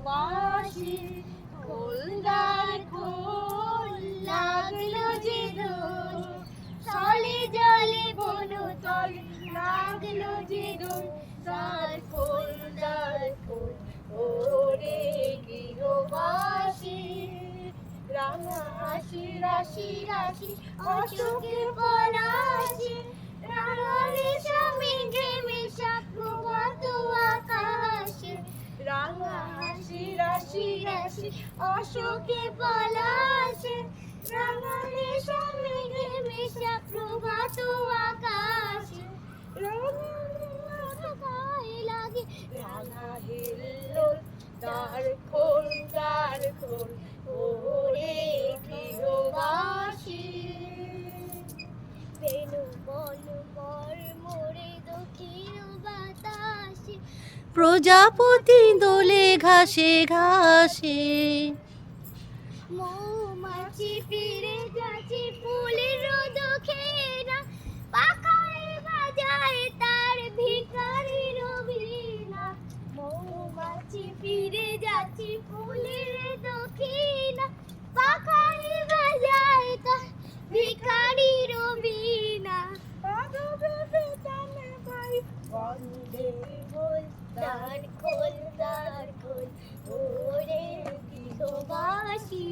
গৃহবাসী খোলদার খোল লাগলো যে দোল চলে জলে বনতল লাগলো যে দোল দ্বার খোল ওরে গৃহবাসী রাঙা হাসি রাশি রাশি অশোকের পলাশি রাঙা রেশমে মেশা প্রভাত আকাশে রাঙা হাসি রাশি রাশি অশোকের পলাশে রাঙা রেশমে মেশা প্রভাত আকাশে রাঙা গায়ে লাগে রাঙা হিল্লোল দ্বার খোল ওরে গৃহবাসী বেনু বল বর মোরে দক্ষিণ বাতাসে প্রজাপতি দোলে ঘাসে ঘাসে মৌমাছি ফিরে যাচ্ছে ফুলের দোখেরা পাখায় বাজায় তার ভিখারির বীণা মৌমাছি ফিরে যাচ্ছে ফুলের দোখেরা পাখায় বাজায় তার ভিখারির বীণা বন্দে বল দ্বার খোল ওরে গৃহবাসী